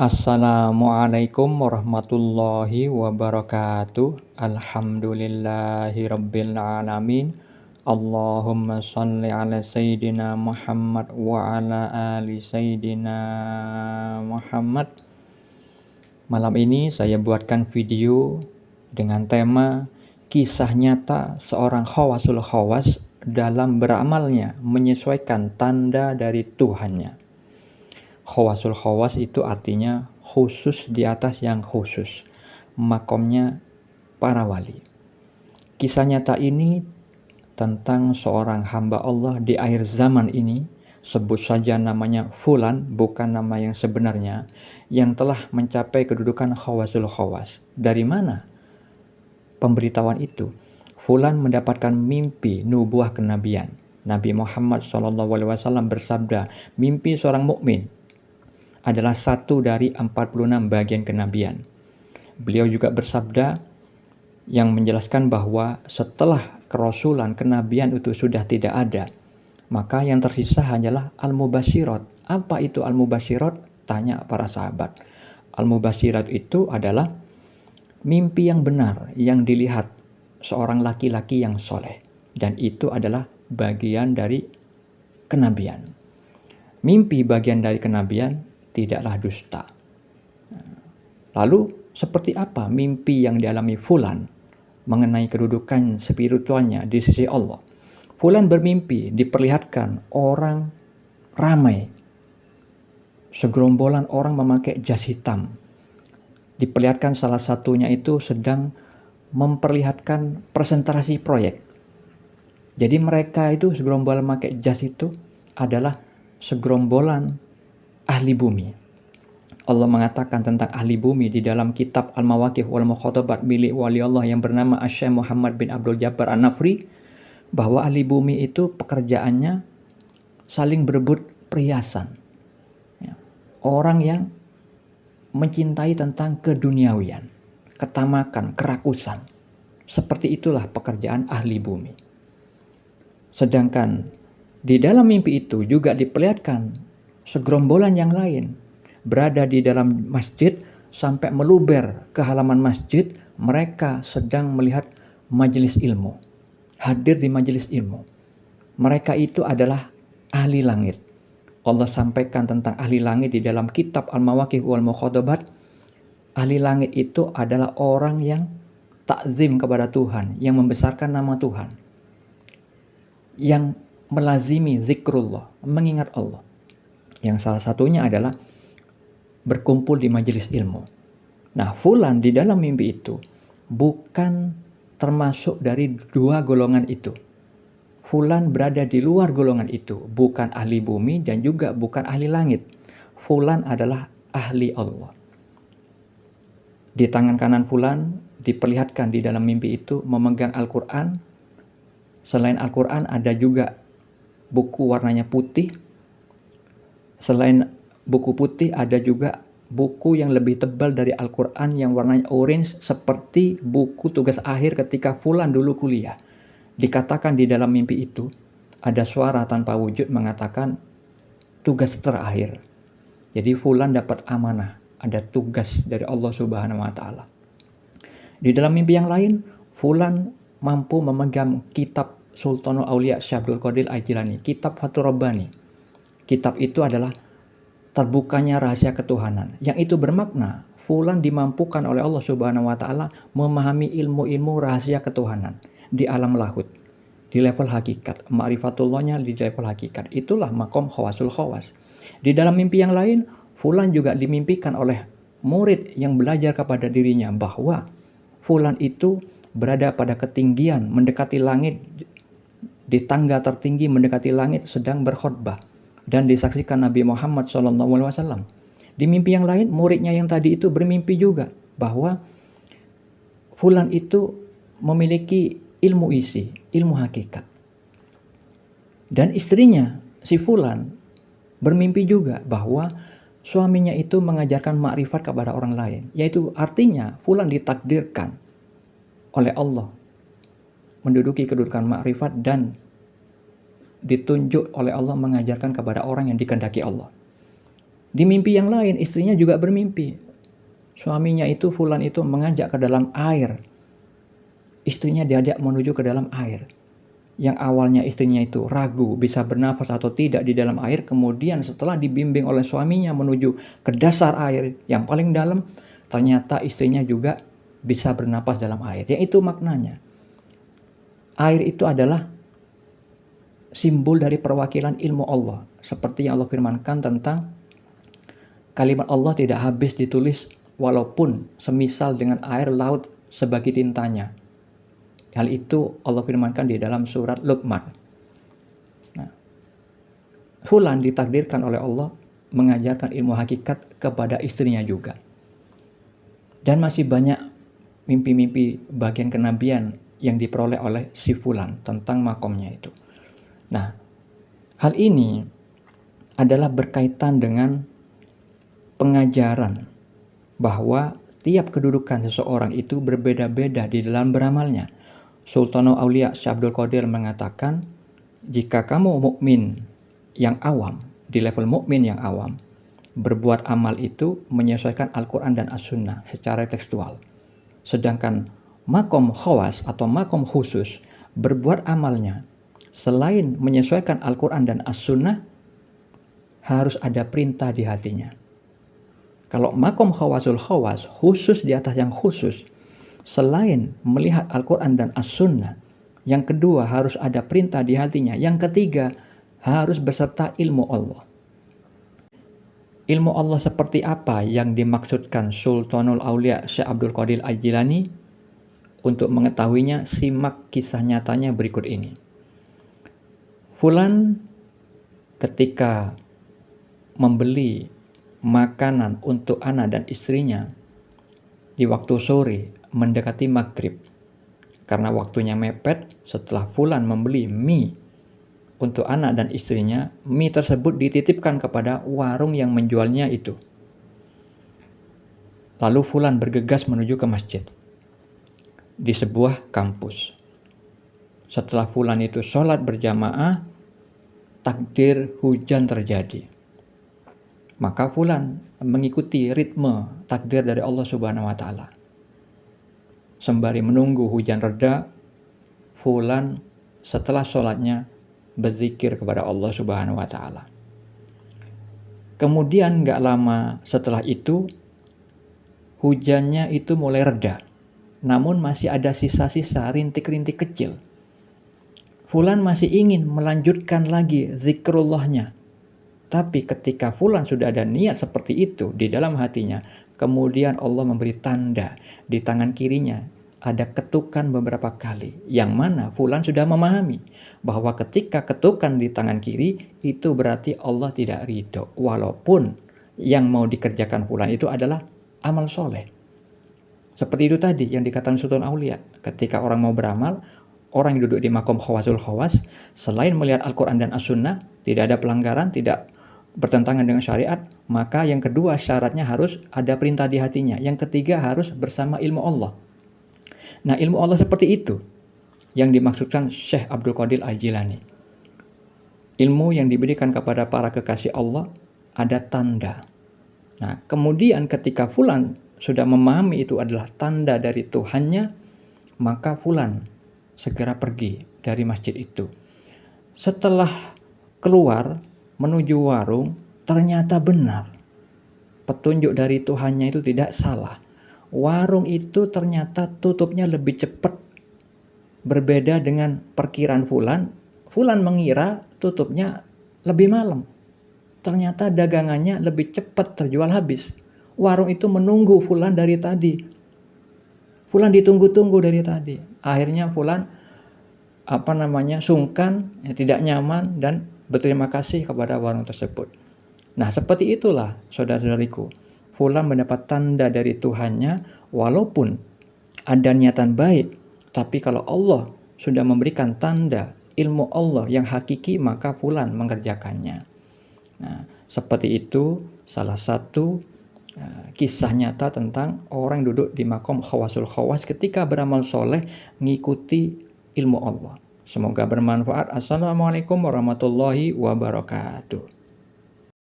Assalamualaikum warahmatullahi wabarakatuh. Alhamdulillahirabbil alamin. Allahumma shalli ala sayyidina Muhammad wa ala ali sayyidina Muhammad. Malam ini saya buatkan video dengan tema kisah nyata seorang khawasul khawas dalam beramalnya menyesuaikan tanda dari Tuhannya. Khawasul khawas itu artinya khusus di atas yang khusus, makomnya para wali. Kisah nyata ini tentang seorang hamba Allah di akhir zaman ini, sebut saja namanya Fulan, bukan nama yang sebenarnya, yang telah mencapai kedudukan khawasul khawas. Dari mana pemberitahuan itu? Fulan mendapatkan mimpi nubuah kenabian. Nabi Muhammad SAW bersabda, mimpi seorang mukmin adalah satu dari 46 bagian kenabian. Beliau juga bersabda yang menjelaskan bahwa setelah kerasulan kenabian itu sudah tidak ada, maka yang tersisa hanyalah al-mubasyirat. Apa itu al-mubasyirat? Tanya para sahabat. Al-mubasyirat itu adalah mimpi yang benar yang dilihat seorang laki-laki yang soleh, dan itu adalah bagian dari kenabian. Mimpi bagian dari kenabian tidaklah dusta. Lalu seperti apa mimpi yang dialami Fulan mengenai kedudukan spiritualnya di sisi Allah? Fulan bermimpi diperlihatkan orang ramai, segerombolan orang memakai jas hitam. Diperlihatkan salah satunya itu sedang memperlihatkan presentasi proyek. Jadi mereka itu segerombolan memakai jas itu adalah segerombolan ahli bumi. Allah mengatakan tentang ahli bumi di dalam kitab Al-Mawaqif wal Mukhatabat milik wali Allah yang bernama Asy-Syaikh Muhammad bin Abdul Jabbar An-Nafri, bahwa ahli bumi itu pekerjaannya saling berebut perhiasan. Orang yang mencintai tentang keduniawian, ketamakan, kerakusan. Seperti itulah pekerjaan ahli bumi. Sedangkan di dalam mimpi itu juga diperlihatkan segerombolan yang lain berada di dalam masjid sampai meluber ke halaman masjid. Mereka sedang melihat majelis ilmu, hadir di majelis ilmu. Mereka itu adalah ahli langit. Allah sampaikan tentang ahli langit di dalam kitab Al-Mawaqif wal Mukhatabat. Ahli langit itu adalah orang yang takzim kepada Tuhan, yang membesarkan nama Tuhan, yang melazimi zikrullah, mengingat Allah. Yang salah satunya adalah berkumpul di majelis ilmu. Nah, Fulan di dalam mimpi itu bukan termasuk dari dua golongan itu. Fulan berada di luar golongan itu, bukan ahli bumi dan juga bukan ahli langit. Fulan adalah ahli Allah. Di tangan kanan Fulan diperlihatkan di dalam mimpi itu memegang Al-Quran. Selain Al-Quran ada juga buku warnanya putih. Selain buku putih ada juga buku yang lebih tebal dari Al-Quran yang warnanya orange, seperti buku tugas akhir ketika Fulan dulu kuliah. Dikatakan di dalam mimpi itu ada suara tanpa wujud mengatakan tugas terakhir. Jadi Fulan dapat amanah, ada tugas dari Allah Subhanahu wa Ta'ala. Di dalam mimpi yang lain, Fulan mampu memegang kitab Sultanul Aulia Syekh Abdul Qadir Al-Jilani, kitab Fathur Rabbani. Kitab itu adalah terbukanya rahasia ketuhanan, yang itu bermakna Fulan dimampukan oleh Allah Subhanahu wa Ta'ala memahami ilmu-ilmu rahasia ketuhanan di alam lahut, di level hakikat, ma'rifatullahnya di level hakikat. Itulah makom khawasul khawas. Di dalam mimpi yang lain, Fulan juga dimimpikan oleh murid yang belajar kepada dirinya bahwa Fulan itu berada pada ketinggian, mendekati langit, di tangga tertinggi mendekati langit, sedang berkhutbah dan disaksikan Nabi Muhammad SAW. Di mimpi yang lain, muridnya yang tadi itu bermimpi juga bahwa Fulan itu memiliki ilmu isi, ilmu hakikat. Dan istrinya, si Fulan, bermimpi juga bahwa suaminya itu mengajarkan makrifat kepada orang lain. Yaitu artinya Fulan ditakdirkan oleh Allah menduduki kedudukan makrifat dan ditunjuk oleh Allah mengajarkan kepada orang yang dikehendaki Allah. Di mimpi yang lain istrinya juga bermimpi. Suaminya itu fulan itu mengajak ke dalam air. Istrinya diajak menuju ke dalam air. Yang awalnya istrinya itu ragu bisa bernafas atau tidak di dalam air, kemudian setelah dibimbing oleh suaminya menuju ke dasar air yang paling dalam, ternyata istrinya juga bisa bernapas dalam air. Yang itu maknanya. Air itu adalah simbol dari perwakilan ilmu Allah. Seperti yang Allah firmankan tentang kalimat Allah tidak habis ditulis walaupun semisal dengan air laut sebagai tintanya. Hal itu Allah firmankan di dalam surat Luqman. Nah, fulan ditakdirkan oleh Allah mengajarkan ilmu hakikat kepada istrinya juga. Dan masih banyak mimpi-mimpi bagian kenabian yang diperoleh oleh si fulan tentang makomnya itu. Nah, hal ini adalah berkaitan dengan pengajaran bahwa tiap kedudukan seseorang itu berbeda-beda di dalam beramalnya. Sultanul Aulia Syekh Abdul Qadir mengatakan, jika kamu mukmin yang awam, di level mukmin yang awam, berbuat amal itu menyesuaikan Al-Quran dan As-Sunnah secara tekstual. Sedangkan makom khawas atau makom khusus, berbuat amalnya selain menyesuaikan Al-Quran dan As-Sunnah, harus ada perintah di hatinya. Kalau makom khawasul khawas, khusus di atas yang khusus, selain melihat Al-Quran dan As-Sunnah, yang kedua harus ada perintah di hatinya, yang ketiga harus beserta ilmu Allah. Ilmu Allah seperti apa yang dimaksudkan Sultanul Aulia Syekh Abdul Qadir Al-Jilani? Untuk mengetahuinya, simak kisah nyatanya berikut ini. Fulan ketika membeli makanan untuk anak dan istrinya di waktu sore mendekati maghrib, karena waktunya mepet, setelah fulan membeli mie untuk anak dan istrinya, mie tersebut dititipkan kepada warung yang menjualnya itu. Lalu fulan bergegas menuju ke masjid di sebuah kampus. Setelah fulan itu sholat berjamaah, takdir hujan terjadi. Maka fulan mengikuti ritme takdir dari Allah Subhanahu wa taala. Sembari menunggu hujan reda, fulan setelah sholatnya berzikir kepada Allah Subhanahu wa taala. Kemudian gak lama setelah itu, hujannya itu mulai reda. Namun masih ada sisa-sisa rintik-rintik kecil. Fulan masih ingin melanjutkan lagi zikrullahnya. Tapi ketika fulan sudah ada niat seperti itu di dalam hatinya, kemudian Allah memberi tanda di tangan kirinya, ada ketukan beberapa kali, yang mana fulan sudah memahami bahwa ketika ketukan di tangan kiri, itu berarti Allah tidak ridho, walaupun yang mau dikerjakan fulan itu adalah amal soleh. Seperti itu tadi yang dikatakan Sultan Aulia, ketika orang mau beramal, orang yang duduk di makom khawasul khawas, selain melihat Al-Quran dan As-Sunnah, tidak ada pelanggaran, tidak bertentangan dengan syariat, maka yang kedua syaratnya harus ada perintah di hatinya. Yang ketiga harus bersama ilmu Allah. Nah, ilmu Allah seperti itu yang dimaksudkan Syekh Abdul Qadir Al-Jilani. Ilmu yang diberikan kepada para kekasih Allah ada tanda. Nah, kemudian ketika fulan sudah memahami itu adalah tanda dari Tuhannya, maka fulan segera pergi dari masjid itu. Setelah keluar menuju warung, ternyata benar. Petunjuk dari Tuhannya itu tidak salah. Warung itu ternyata tutupnya lebih cepat. Berbeda dengan perkiraan fulan. Fulan mengira tutupnya lebih malam. Ternyata dagangannya lebih cepat terjual habis. Warung itu menunggu fulan dari tadi. Fulan ditunggu-tunggu dari tadi. Akhirnya fulan sungkan, ya, tidak nyaman dan berterima kasih kepada warung tersebut. Nah, seperti itulah saudara-saudariku. Fulan mendapat tanda dari Tuhannya, walaupun ada niatan baik, tapi kalau Allah sudah memberikan tanda ilmu Allah yang hakiki, maka fulan mengerjakannya. Nah, seperti itu salah satu kisah nyata tentang orang duduk di makom khawasul khawas ketika beramal soleh mengikuti ilmu Allah. Semoga bermanfaat. Assalamualaikum warahmatullahi wabarakatuh.